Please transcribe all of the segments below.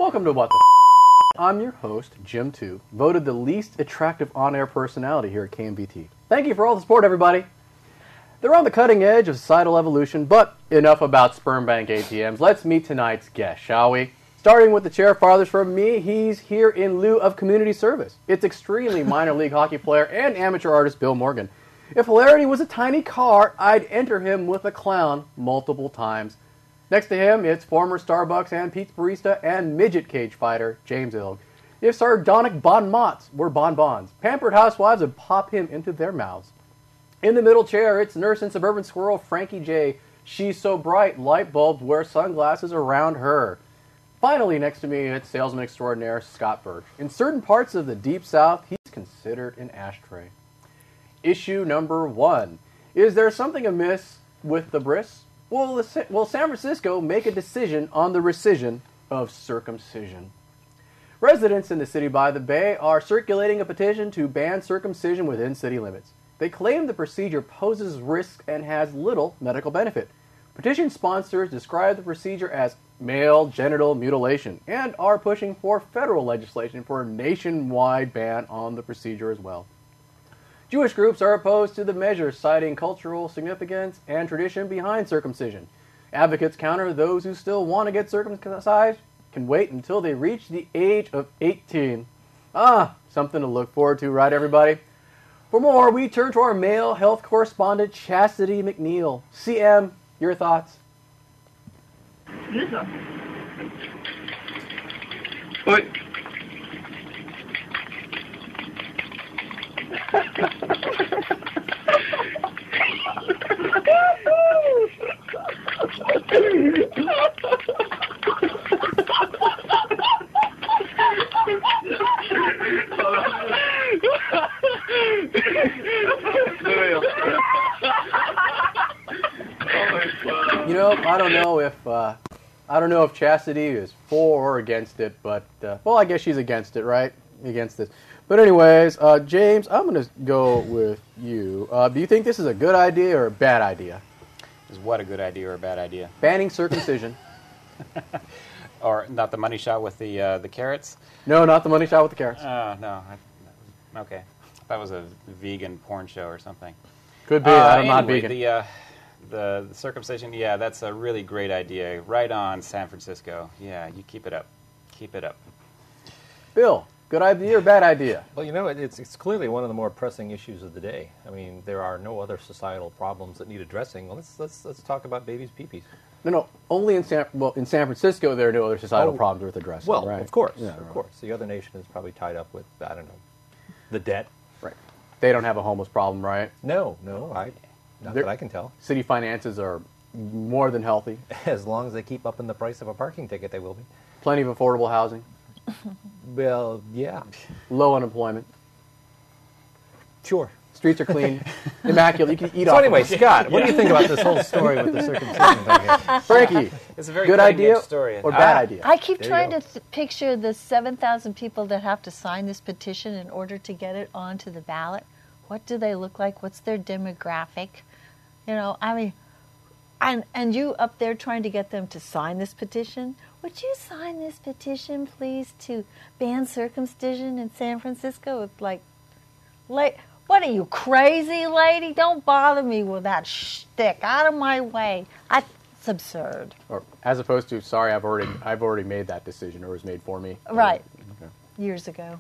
Welcome to What the I'm your host, Jim 2, voted the least attractive on-air personality here at KMVT. Thank you for all the support, everybody. They're on the cutting edge of societal evolution, but enough about sperm bank ATMs. Let's meet tonight's guest, shall we? Starting with the chair farthest from me, he's here in lieu of community service. It's extremely minor league hockey player and amateur artist Bill Morgan. If hilarity was a tiny car, I'd enter him with a clown multiple times. Next to him, it's former Starbucks and Pete's barista and midget cage fighter, James Ilg. If sardonic bon mots were bonbons, pampered housewives would pop him into their mouths. In the middle chair, it's nurse and suburban squirrel Frankie J. She's so bright, light bulbs wear sunglasses around her. Finally, next to me, it's salesman extraordinaire Scott Birch. In certain parts of the Deep South, he's considered an ashtray. Issue number 1. Is there something amiss with the bris? Will San Francisco make a decision on the rescission of circumcision? Residents in the city by the bay are circulating a petition to ban circumcision within city limits. They claim the procedure poses risk and has little medical benefit. Petition sponsors describe the procedure as male genital mutilation and are pushing for federal legislation for a nationwide ban on the procedure as well. Jewish groups are opposed to the measure, citing cultural significance and tradition behind circumcision. Advocates counter those who still want to get circumcised can wait until they reach the age of 18. Something to look forward to, right, everybody? For more, we turn to our male health correspondent, Chastity McNeil. CM, your thoughts? What? You know, I don't know if Chastity is for or against it, but well, I guess she's against it, right? Against this. But anyways, James, I'm going to go with you. Do you think this is a good idea or a bad idea? Is what a good idea or a bad idea? Banning circumcision. Or not the money shot with the carrots? No, not the money shot with the carrots. No. Okay. That was a vegan porn show or something. Could be. I'm anyway, not vegan. The circumcision, yeah, that's a really great idea. Right on, San Francisco. Yeah, you keep it up. Keep it up. Bill, good idea or bad idea? Well, you know, it's clearly one of the more pressing issues of the day. I mean, there are no other societal problems that need addressing. Well, let's talk about babies' pee-pees. No. Only in San Francisco, there are no other societal problems worth addressing. Well, right? of course, yeah, of course. The other nation is probably tied up with, I don't know, the debt. Right. They don't have a homeless problem, right? No, not that I can tell. City finances are more than healthy. As long as they keep up in the price of a parking ticket, they will be. Plenty of affordable housing. Well, yeah. Low unemployment. Sure. Streets are clean, immaculate. You can eat so off anyway, them. Scott, what do you think about this whole story with the circumcision thing here? Frankie, it's a very good idea story. or bad idea? I keep trying to picture the 7,000 people that have to sign this petition in order to get it onto the ballot. What do they look like? What's their demographic? You know, I mean, and you up there trying to get them to sign this petition? Would you sign this petition, please, to ban circumcision in San Francisco? It's like, what are you, crazy, lady? Don't bother me with that shtick. Out of my way. It's absurd. Or as opposed to, sorry, I've already made that decision, or it was made for me. Right. Okay. Years ago.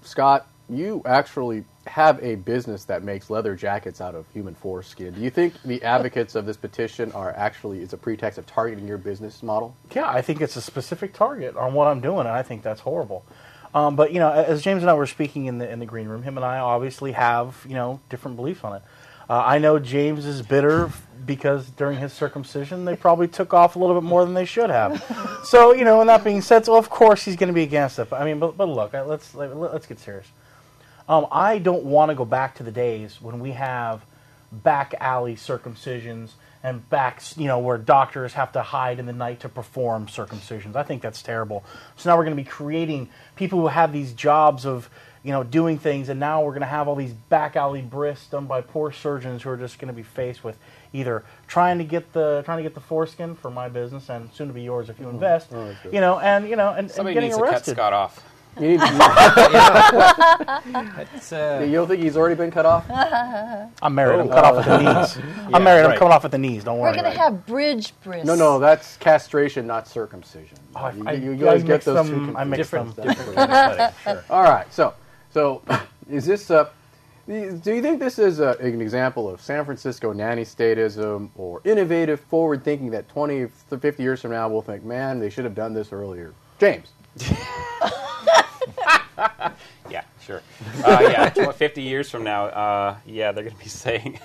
Scott, you actually have a business that makes leather jackets out of human foreskin. Do you think the advocates of this petition is a pretext of targeting your business model? Yeah, I think it's a specific target on what I'm doing, and I think that's horrible. But, you know, as James and I were speaking in the green room, him and I obviously have, you know, different beliefs on it. I know James is bitter because during his circumcision, they probably took off a little bit more than they should have. So, you know, and that being said, so of course he's going to be against it. But, I mean, but look, let's get serious. I don't want to go back to the days when we have back alley circumcisions and backs, you know, where doctors have to hide in the night to perform circumcisions. I think that's terrible. So now we're going to be creating people who have these jobs of, doing things, and now we're going to have all these back alley breasts done by poor surgeons who are just going to be faced with either trying to get the foreskin for my business and soon to be yours if you invest, and Somebody getting needs arrested. to cut Scott off. You don't think he's already been cut off? I'm married. I'm cut off at the knees. I'm married. I'm coming off at the knees. Don't worry. We're going to have bridge breasts. No, that's castration, not circumcision. You guys get those two confused. I mix them. Different kind of cutting, sure. All right, so is this? Do you think this is an example of San Francisco nanny statism or innovative forward thinking that 20, 50 years from now we'll think, man, they should have done this earlier? James. Yeah, sure. 50 years from now, they're going to be saying,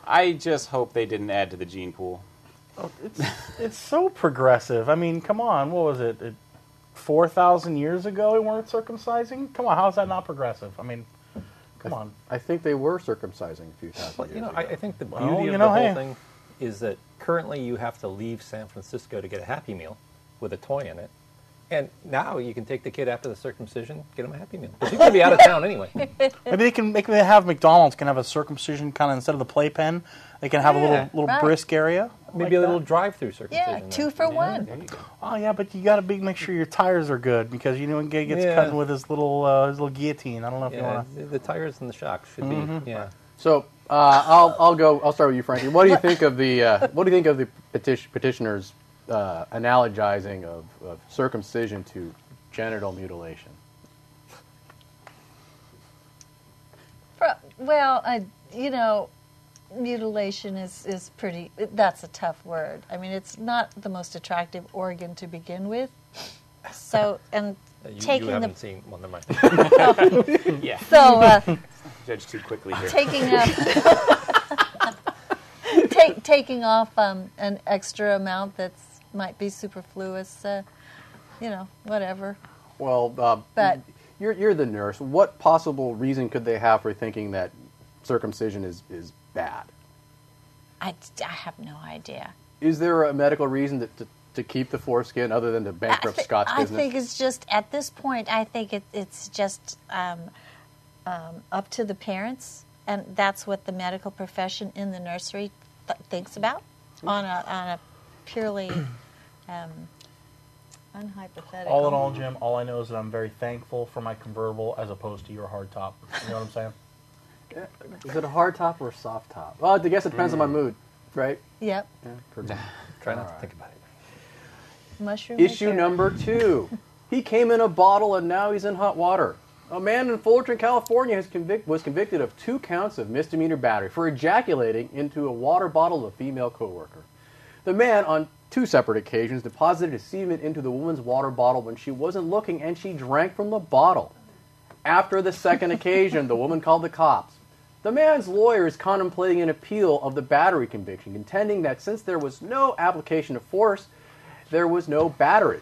I just hope they didn't add to the gene pool. Oh, it's so progressive. I mean, come on. What was it? 4,000 years ago we weren't circumcising? Come on, how is that not progressive? I mean, come on. I think they were circumcising a few thousand years ago. I think the beauty of the whole thing is that currently you have to leave San Francisco to get a Happy Meal with a toy in it. And now you can take the kid after the circumcision, get him a Happy Meal. Because he's going to be out of town anyway. Maybe they have McDonald's can have a circumcision kind of instead of the playpen. They can have a little brisk area. Maybe a little drive-through circumcision. Yeah, 2 for 1. There you go. Oh yeah, but you got to make sure your tires are good because when Gay gets cut with his little guillotine. I don't know if you want to. The tires and the shocks should be. Yeah. So I'll start with you, Frankie. What do you think of the petitioners analogizing of circumcision to genital mutilation? Well, mutilation is pretty, that's a tough word. I mean, it's not the most attractive organ to begin with. So, and you haven't seen one of mine. Yeah. So, Judge too quickly here. taking off an extra amount that's might be superfluous, whatever. Well, but you're the nurse. What possible reason could they have for thinking that circumcision is bad? I have no idea. Is there a medical reason to keep the foreskin other than to bankrupt Scott's business? I think it's just, at this point, I think it's just up to the parents, and that's what the medical profession in the nursery thinks about on a purely unhypothetical. All in all, Jim, all I know is that I'm very thankful for my convertible as opposed to your hard top. You know what I'm saying? Is it a hard top or a soft top? Well, I guess it depends on my mood, right? Yep. Yeah, Try not to think about it. Mushroom. Issue number 2. He came in a bottle and now he's in hot water. A man in Fullerton, California was convicted of 2 counts of misdemeanor battery for ejaculating into a water bottle of a female coworker. The man, on 2 separate occasions, deposited his semen into the woman's water bottle when she wasn't looking, and she drank from the bottle. After the second occasion, the woman called the cops. The man's lawyer is contemplating an appeal of the battery conviction, contending that since there was no application of force, there was no battery.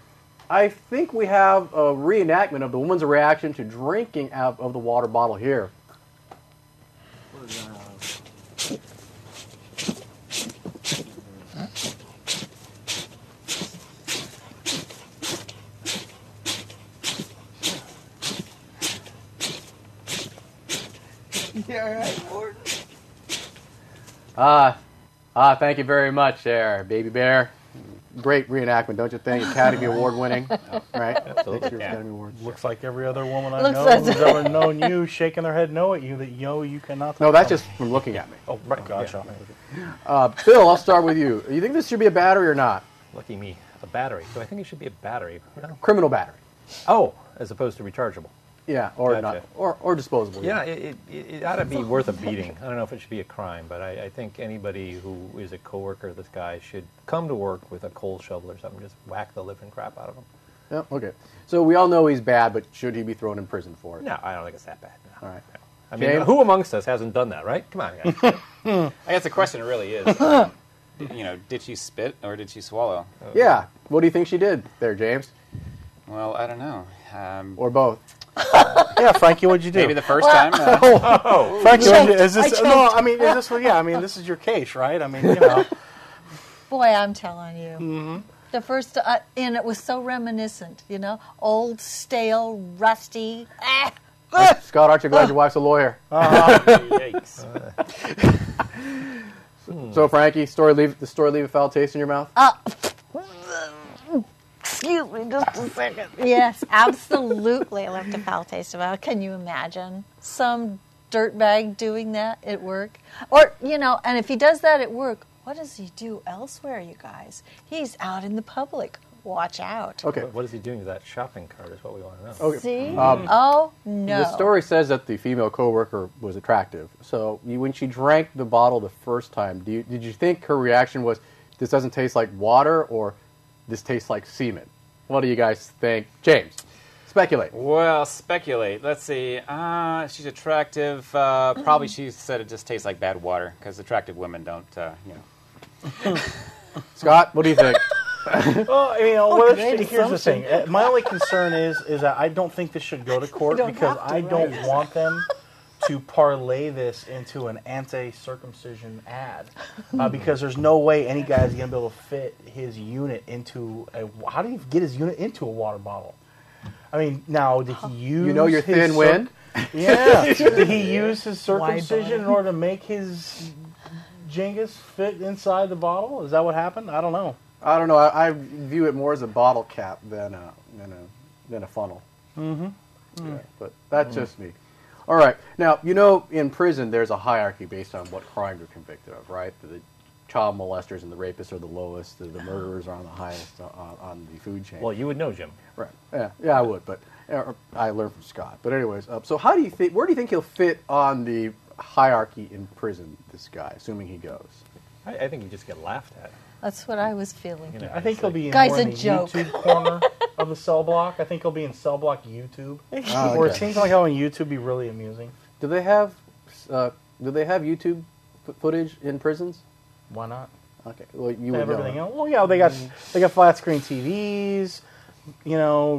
I think we have a reenactment of the woman's reaction to drinking out of the water bottle here. Thank you very much there, Baby Bear. Great reenactment, don't you think? Academy Award winning, right? Absolutely. Academy Award. Looks like every other woman I Looks know like who's ever known you shaking their head no at you that you cannot. No, that's just from looking at me. Oh, right, gotcha. Bill, I'll start with you. You think this should be a battery or not? Lucky me. A battery. Do I think it should be a battery? No. Criminal battery. Oh, as opposed to rechargeable. Yeah, or Gotcha. not, or disposable. Yeah, it ought to be worth a beating. I don't know if it should be a crime, but I think anybody who is a coworker of this guy should come to work with a coal shovel or something, just whack the living crap out of him. Yeah, okay. So we all know he's bad, but should he be thrown in prison for it? No, I don't think it's that bad. No. All right. No. I mean, James? who amongst us hasn't done that, right? Come on, guys. I guess the question really is, did she spit or did she swallow? Yeah. What do you think she did there, James? Well, I don't know. Or both? Yeah, Frankie, what'd you do? Maybe the first time. Frankie, is I this? choked. No, I mean, is this? Yeah, I mean, this is your case, right? I mean, you know. Boy, I'm telling you. Mm-hmm. The first, and it was so reminiscent, old, stale, rusty. Scott, aren't you glad your wife's a lawyer? Yikes. So, Frankie, the story leave a foul taste in your mouth? Excuse me just a second. Yes, absolutely. I left a foul taste of it. Can you imagine some dirtbag doing that at work? Or, and if he does that at work, what does he do elsewhere, you guys? He's out in the public. Watch out. Okay. What is he doing to that shopping cart is what we want to know. Okay. See? Oh, no. The story says that the female coworker was attractive. So when she drank the bottle the first time, did you think her reaction was, this doesn't taste like water, or this tastes like semen? What do you guys think? James, speculate. Well, speculate. Let's see. She's attractive. Probably she said it just tastes like bad water, because attractive women don't, Scott, what do you think? Well, here's the thing. My only concern is that I don't think this should go to court because I don't want them to parlay this into an anti-circumcision ad because there's no way any guy's going to be able to fit his unit into how do you get his unit into a water bottle? I mean, now, did he use your thin wind? Yeah. Did he use his circumcision in order to make his Jengus fit inside the bottle? Is that what happened? I don't know. I don't know. I view it more as a bottle cap than a funnel. Mm-hmm. Yeah, but that's just me. All right. Now, in prison, there's a hierarchy based on what crime you're convicted of, right? The child molesters and the rapists are the lowest. The murderers are on the highest on the food chain. Well, you would know, Jim. Right. Yeah, I would. But I learned from Scott. But anyways, so how do you think? Where do you think he'll fit on the hierarchy in prison? This guy, assuming he goes. I think you just get laughed at. That's what I was feeling. I think he'll be in Guy's more in a the joke. YouTube corner of the cell block. I think he'll be in cell block YouTube, where it seems like how on YouTube be really amusing. Do they have YouTube footage in prisons? Why not? Okay, well, you They would have everything know. else. Well, yeah, they got flat screen TVs.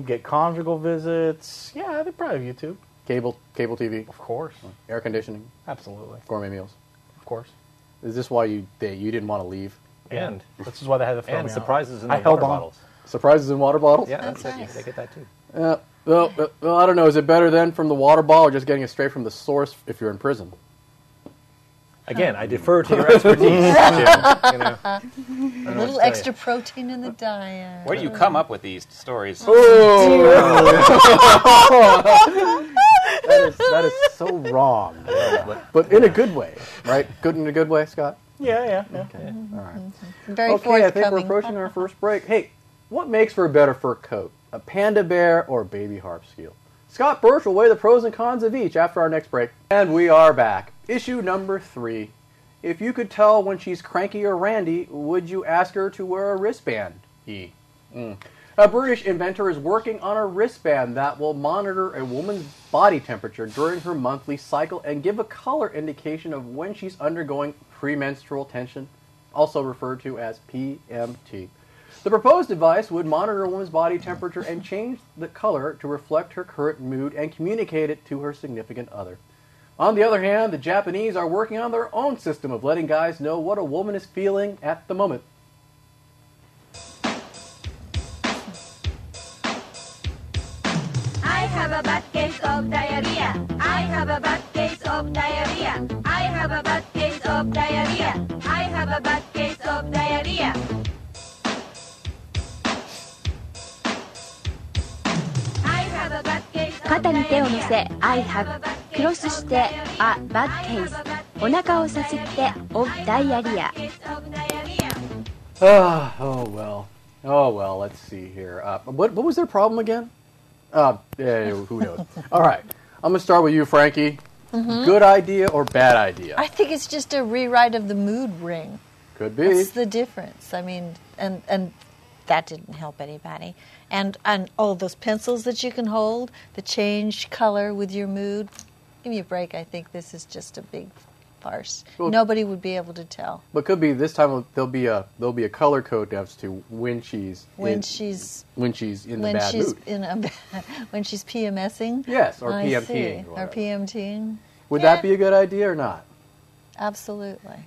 Get conjugal visits. Yeah, they probably have YouTube. Cable TV, Of course, air conditioning, absolutely, gourmet meals. of course. Is this why you didn't want to leave? And This is why they had to throw and me out. surprises in I the held water on. bottles. Surprises in water bottles? Yeah, That's that's nice. They get that too. Well, I don't know. Is it better then from the water bottle or just getting it straight from the source if you're in prison? Again, I defer to your expertise, Jim. A little extra protein in the diet. Where do you come up with these stories? That is so wrong. But in a good way, right? Good in a good way, Scott? Yeah. Okay. All right. Very Okay, I think we're forthcoming. approaching our first break. Hey, what makes for a better fur coat? A panda bear or a baby harp seal? Scott Birch will weigh the pros and cons of each after our next break. And we are back. Issue number 3. If you could tell when she's cranky or randy, would you ask her to wear a wristband? A British inventor is working on a wristband that will monitor a woman's body temperature during her monthly cycle and give a color indication of when she's undergoing premenstrual tension, also referred to as PMT. The proposed device would monitor a woman's body temperature and change the color to reflect her current mood and communicate it to her significant other. On the other hand, the Japanese are working on their own system of letting guys know what a woman is feeling at the moment. I have a bad case of diarrhea. I have a bad case of diarrhea. I have a bad case of diarrhea. I have a bad case of diarrhea. I have a bad case of 肩に手を乗せ diarrhea. I have クロスして A bad case お腹をさすって of diarrhea Oh well, let's see here. What was their problem again? Yeah, who knows? All right, I'm going to start with you, Frankie. Good idea or bad idea? I think it's just a rewrite of the mood ring. Could be. That's the difference. I mean, and that didn't help anybody. And all those pencils that you can hold, the change color with your mood. Give me a break. I think this is just a big farce. Well, Nobody would be able to tell But could be this time there'll be a color code as to when she's in the bad mood. When she's PMSing. Yes, or I PMTing see. or Or whatever. PMTing. Would Yeah. that be a good idea or not? Absolutely.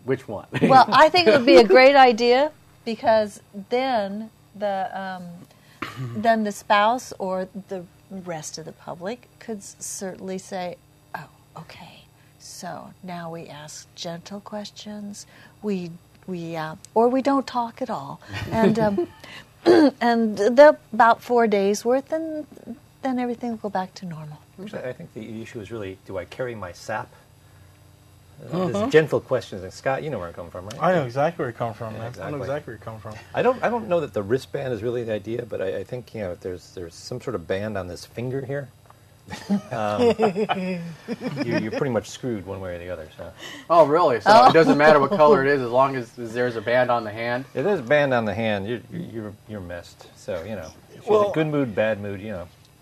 Which one? Well, I think it would be a great idea because then the spouse or the rest of the public could certainly say, oh, okay, so now we ask gentle questions, or we don't talk at all. And and they're about 4 days worth, and then everything will go back to normal. Actually, I think the issue is really, do I carry my sap? There's gentle questions. And Scott, you know where I'm coming from, right? I know exactly where you're coming from, man. Exactly. I know exactly where you're coming from. I don't know that the wristband is really the idea, but I think if there's some sort of band on this finger here, you're pretty much screwed one way or the other. So. Oh, really? So it doesn't matter what color it is, as long as there's a band on the hand? If there's a band on the hand, you're messed. So, if you're in a good mood, bad mood,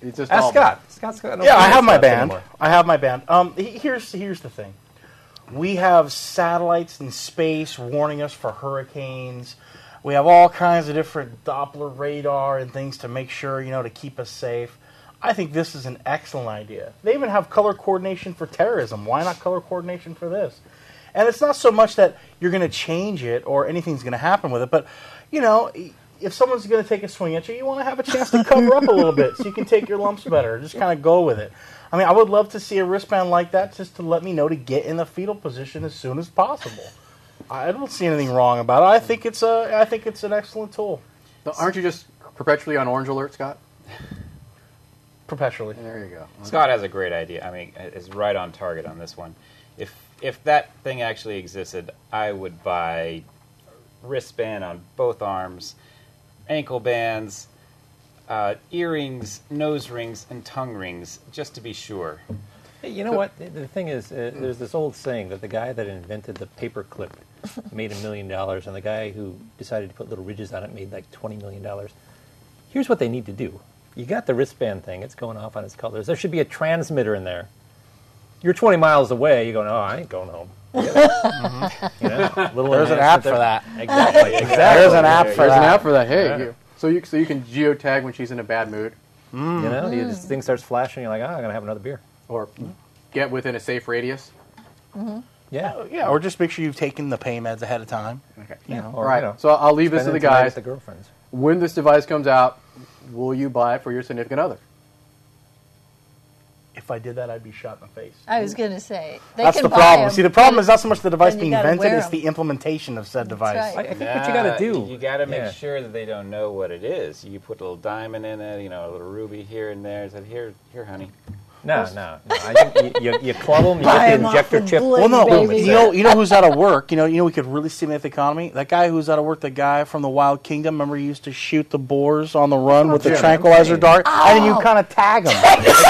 It's just ask all Scott. Scott's got I have my band. I have my band. Here's the thing. We have satellites in space warning us for hurricanes. We have all kinds of different Doppler radar and things to make sure, to keep us safe. I think this is an excellent idea. They even have color coordination for terrorism. Why not color coordination for this? And it's not so much that you're going to change it or anything's going to happen with it, but, if someone's going to take a swing at you, you want to have a chance to cover up a little bit so you can take your lumps better. Just kind of go with it. I mean, I would love to see a wristband like that just to let me know to get in the fetal position as soon as possible. I don't see anything wrong about it. I think it's an excellent tool. So aren't you just perpetually on orange alert, Scott? Perpetually. There you go. Scott has a great idea. I mean, is right on target on this one. If that thing actually existed, I would buy wristband on both arms, ankle bands, earrings, nose rings, and tongue rings, just to be sure. Hey, you know what? The thing is, there's this old saying that the guy that invented the paper clip made $1 million, and the guy who decided to put little ridges on it made like $20 million. Here's what they need to do. You got the wristband thing. It's going off on its colors. There should be a transmitter in there. You're 20 miles away. You're going, oh, I ain't going home. There's an app for that. Exactly. There's an app for There's that. an app for that. Hey, so you can geotag when she's in a bad mood, This thing starts flashing. You're like, I'm going to have another beer. or get within a safe radius. Yeah. Or just make sure you've taken the pain meds ahead of time. Okay. Or, All right. So I'll leave this to the spending tonight guys. with the girlfriends. When this device comes out, will you buy it for your significant other? If I did that, I'd be shot in the face. I was going to say, That's the problem. See, the problem is not so much the device then being you gotta invented, wear it's 'em. the implementation of said device. right. I think what you got to do. You got to make Yeah. sure that they don't know what it is. You put a little diamond in it, a little ruby here and there. Said, here, honey. No. I think you club them, you Buy get 'em the off injector with chip. bling, Well, no, baby. you know who's out of work? We could really stimulate the economy. That guy who's out of work, the guy from the Wild Kingdom, remember he used to shoot the boars on the run with the Jim. tranquilizer dart? And then you kind of tag him.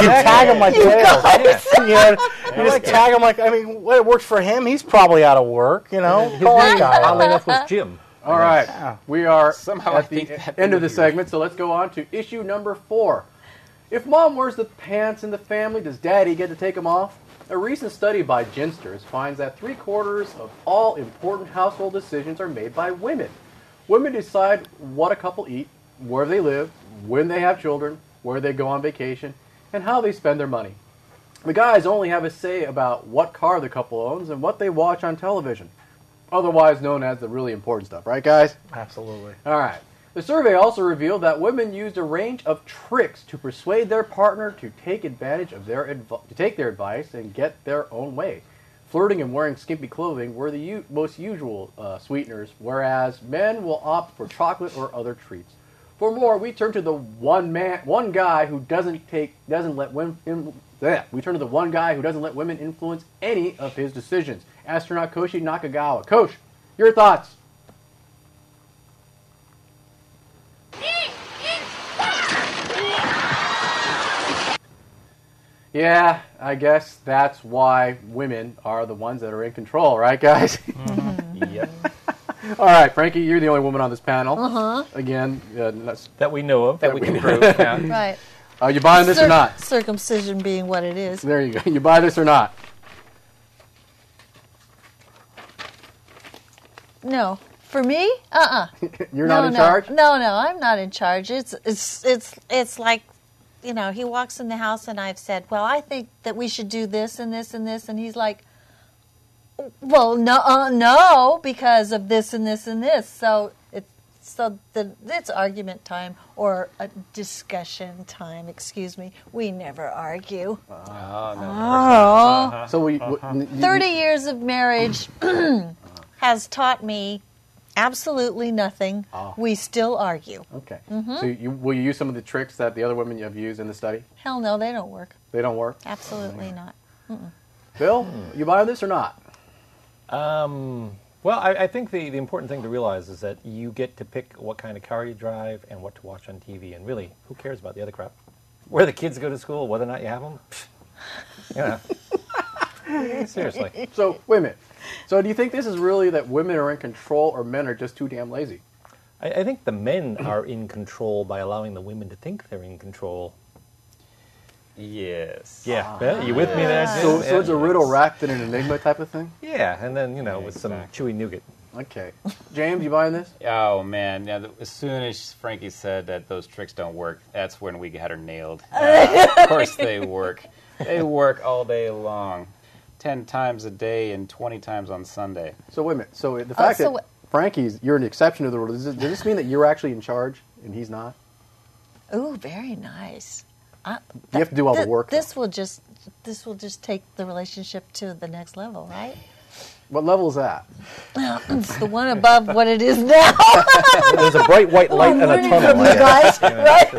You tag him like this. You just tag him like, it works for him. He's probably out of work, Call that guy Oddly out. enough, was Jim. All right. Yeah. We are Somehow at I think the that end of the would be segment, so let's go on to issue number 4. If mom wears the pants in the family, does daddy get to take them off? A recent study by Ginsters finds that 3/4 of all important household decisions are made by women. Women decide what a couple eat, where they live, when they have children, where they go on vacation, and how they spend their money. The guys only have a say about what car the couple owns and what they watch on television, otherwise known as the really important stuff, right, guys? Absolutely. All right. The survey also revealed that women used a range of tricks to persuade their partner to take advantage of their advice and get their own way. Flirting and wearing skimpy clothing were the most usual sweeteners, whereas men will opt for chocolate or other treats. For more, we turn to the one guy who doesn't let women influence any of his decisions. Astronaut Koshi Nakagawa. Kosh, your thoughts? Yeah, I guess that's why women are the ones that are in control, right, guys? Yep. All right, Frankie, you're the only woman on this panel. Again, That we know of, that we can prove. Yeah. Right. are you buying this or not? Circumcision being what it is. There you go. You buy this or not? No. For me? You're not in charge? No, I'm not in charge. It's like, he walks in the house and I've said, well, I think that we should do this and this and this, and he's like, well, no, because of this and this and this. So it's So it's argument time or a discussion time. Excuse me. We never argue. So 30 years of marriage has taught me absolutely nothing. We still argue. Okay. So will you use some of the tricks that the other women have used in the study? Hell no, they don't work. They don't work? Absolutely not. Bill, you buying this or not? Well, I think the important thing to realize is that you get to pick what kind of car you drive and what to watch on TV. And really, who cares about the other crap? Where the kids go to school, whether or not you have them? Seriously. So, wait a minute. So do you think this is really that women are in control or men are just too damn lazy? I think the men are in control by allowing the women to think they're in control. Yes. Yeah. You with me there? So it's a riddle wrapped in an enigma type of thing? Yeah, and then, with some chewy nougat. Okay. James, you buying this? Oh, man. Yeah, as soon as Frankie said that those tricks don't work, that's when we had her nailed. Of course they work. They work all day long. 10 times a day and 20 times on Sunday. So wait a minute. So the fact that you're an exception to the rule, does this mean that you're actually in charge and he's not? Ooh, very nice. You have to do all the work. This will just take the relationship to the next level, right? What level is that? It's the one above what it is now. There's a bright white light and a tunnel. Guys, right?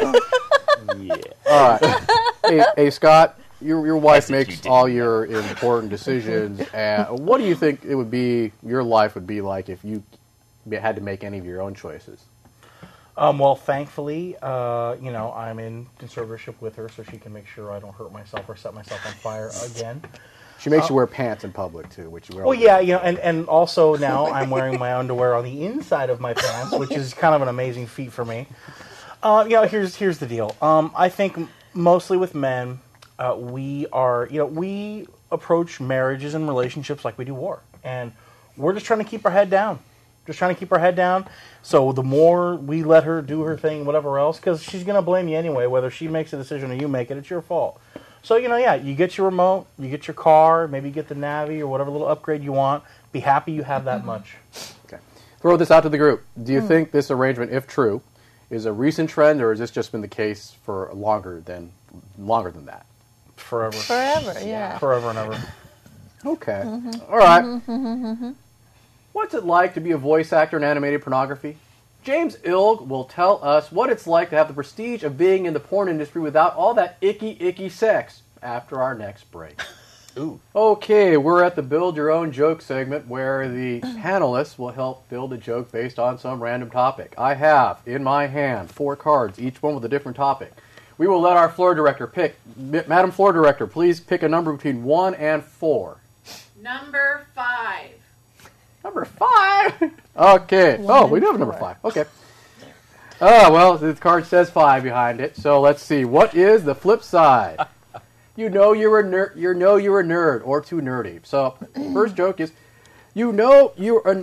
Yeah. All right. Hey, Scott, your wife makes all your important decisions. And what do you think your life would be like if you had to make any of your own choices? Well, thankfully, I'm in conservatorship with her, so she can make sure I don't hurt myself or set myself on fire again. She makes you wear pants in public too, which you wear. Well, yeah, and also now I'm wearing my underwear on the inside of my pants, which is kind of an amazing feat for me. Here's the deal. I think mostly with men, we approach marriages and relationships like we do war, and we're just trying to keep our head down. So the more we let her do her thing, whatever else, because she's going to blame you anyway, whether she makes a decision or you make it, it's your fault. So, you get your remote, you get your car, maybe you get the Navi or whatever little upgrade you want. Be happy you have that much. Okay. Throw this out to the group. Do you think this arrangement, if true, is a recent trend, or has this just been the case for longer than that? Forever. Forever, yeah. Forever and ever. Okay. All right. What's it like to be a voice actor in animated pornography? James Ilg will tell us what it's like to have the prestige of being in the porn industry without all that icky sex after our next break. Ooh. Okay, we're at the Build Your Own Joke segment where the panelists will help build a joke based on some random topic. I have in my hand 4 cards, each one with a different topic. We will let our floor director pick. Madam Floor Director, please pick a number between 1 and 4. Number 5. Number 5? Okay. We do have number 5. Okay. Well, the card says 5 behind it, so let's see. What is the flip side? You know you're a nerd or too nerdy. So, first joke is, you know you are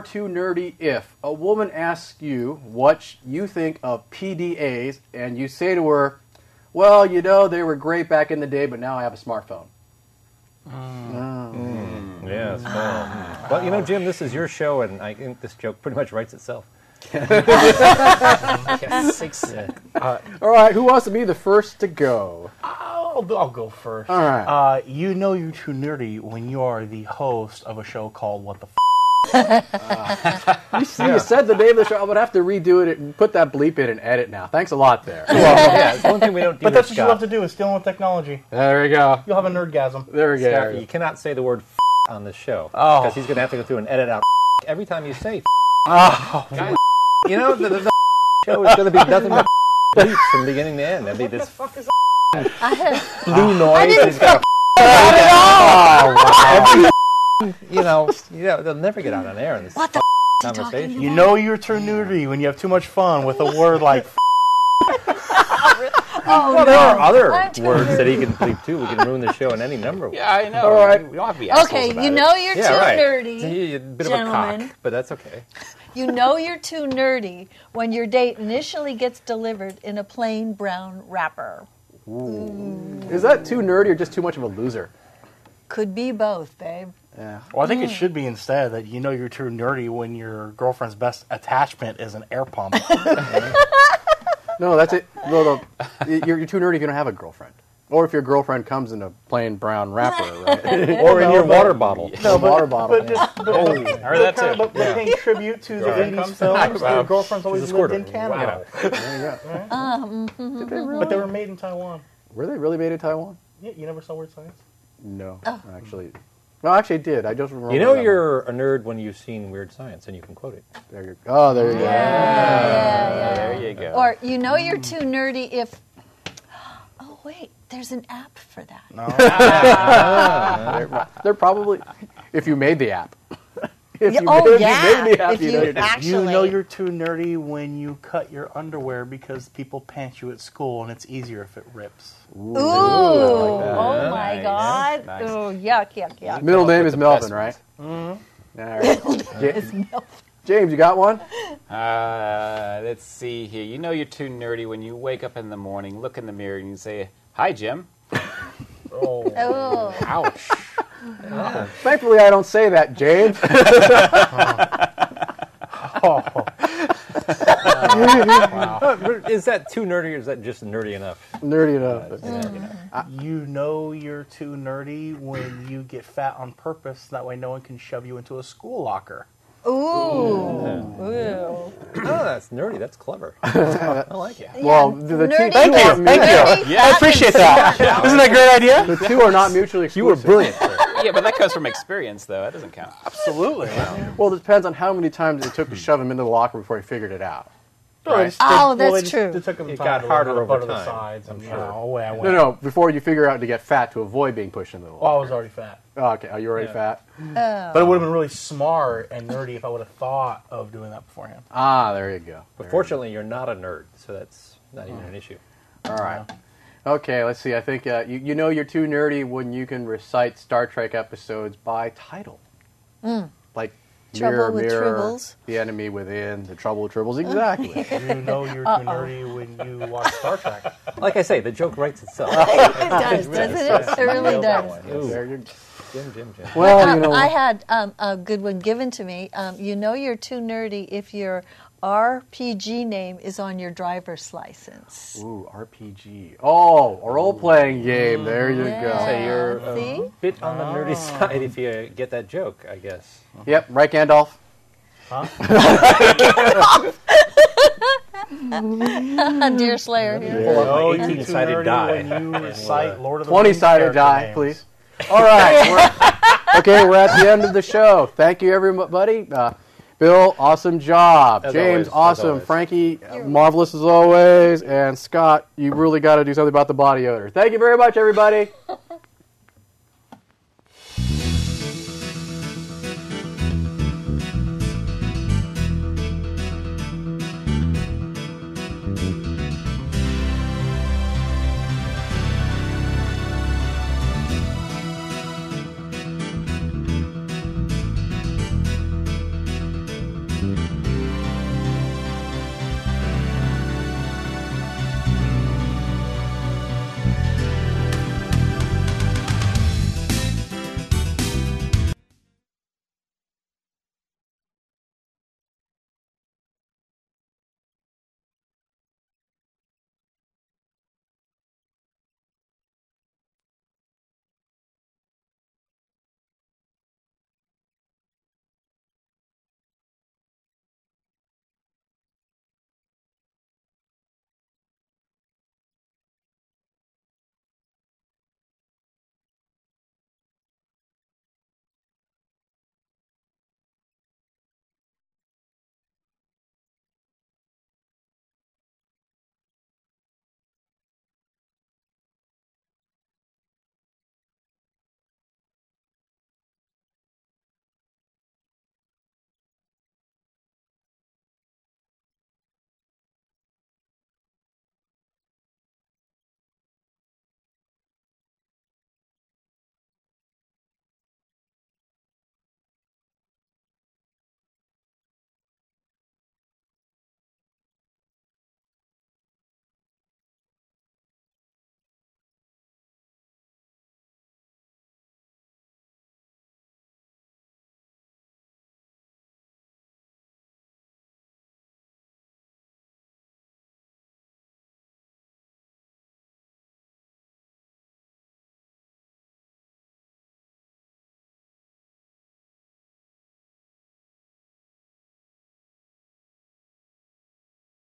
too nerdy if a woman asks you what you think of PDAs, and you say to her, well, they were great back in the day, but now I have a smartphone. Yes. Well, Jim, this is your show, and I think this joke pretty much writes itself. All right, who wants to be the first to go? I'll go first. All right. You know you're too nerdy when you are the host of a show called What the You said the name of the show. I'm going to have to redo it and put that bleep in and edit now. Thanks a lot there. Well, it's one thing we don't do. But that's what you love to do, is stealing with technology. There we go. You'll have a nerdgasm. There we go. Scott, you cannot say the word on this show. Because he's going to have to go through and edit out every time you say Oh. the show is going to be nothing but bleeps from beginning to end. That'd be this blue noise. He's got they'll never get out on air in this conversation. You know you're too nerdy when you have too much fun with a word like there are other words that he can bleep too. We can ruin the show in any number of ways. Yeah, I know. All right. We don't have to be assholes about it. You're too nerdy. A bit of a cock, but that's okay. You know you're too nerdy when your date initially gets delivered in a plain brown wrapper. Ooh. Is that too nerdy or just too much of a loser? Could be both, babe. Yeah. Well, I think it should be instead that you know you're too nerdy when your girlfriend's best attachment is an air pump. No, that's it. No, you're too nerdy if you don't have a girlfriend. Or if your girlfriend comes in a plain brown wrapper, right? Or in your water bottle. No, water bottle. But just I heard that too. but paying tribute to the 80s films. Your girlfriend's always lived in Canada. There you go. But they were made in Taiwan. Were they really made in Taiwan? Yeah, you never saw Weird Science? No, actually. No, actually, I did. I just remember. You know that you're a nerd when you've seen Weird Science, and you can quote it. one. There you go. Oh, there you go. There you go. Or you know you're too nerdy if. Oh wait, there's an app for that. No. They're probably, if you made the app. If you Oh made yeah, the app, if you know you you're- actually. You know you're too nerdy when you cut your underwear because people pant you at school and it's easier if it rips. Ooh! Oh my Nice. God! Nice. Ooh, yuck! Middle name is the Melvin, best right? ones. All right. James, you got one? Let's see here. You know you're too nerdy when you wake up in the morning, look in the mirror, and you say, "Hi, Jim." Oh. Ouch. Thankfully, I don't say that, James. Is that too nerdy, or is that just nerdy enough? Nerdy enough. You know you're too nerdy when you get fat on purpose. That way no one can shove you into a school locker. Ooh. Oh, that's nerdy. That's clever. I like it. Well, the two, Nerdy. Thank you. Nerdy. Yeah. I appreciate that. Isn't that a great idea? the two are not mutually exclusive. You were brilliant. Yeah, but that comes from experience, though. That doesn't count. Absolutely. Well, it depends on how many times it took to shove him into the locker before he figured it out. Right. Oh, that's true. It took them It time got to harder learn how to over butter the time, sides. I'm And, sure. away I went. No, before you figure out to get fat to avoid being pushed into the Well, I locker. was already fat. Oh, okay, are you already Yeah. fat? But it would have been really smart and nerdy if I would have thought of doing that beforehand. Ah, there you go. But fortunately, you're not a nerd, so that's not even an issue. All right. Okay, let's see. I think you know you're too nerdy when you can recite Star Trek episodes by title. Like Trouble with Mirror, Tribbles. The Enemy Within, The Trouble with Tribbles. Exactly. You know you're too nerdy when you watch Star Trek. Like I say, the joke writes itself. It does, doesn't it? It really does. There you- Jim. Well, you know. I had a good one given to me. You know you're too nerdy if your RPG name is on your driver's license. Ooh, RPG. Oh, a role-playing game. There you Yeah. go. Say you're a See? bit on the nerdy side if you get that joke, I guess. Yep, right, Gandalf? Deer Slayer here. You Pull up my know you're too 18-sided nerdy die. when you recite Lord of the Rings 20-sided character die, names. please. All right. We're at the end of the show. Thank you, everybody. Bill, awesome job. As James, always, as awesome. always. Frankie, marvelous as always. And Scott, you really got to do something about the body odor. Thank you very much, everybody.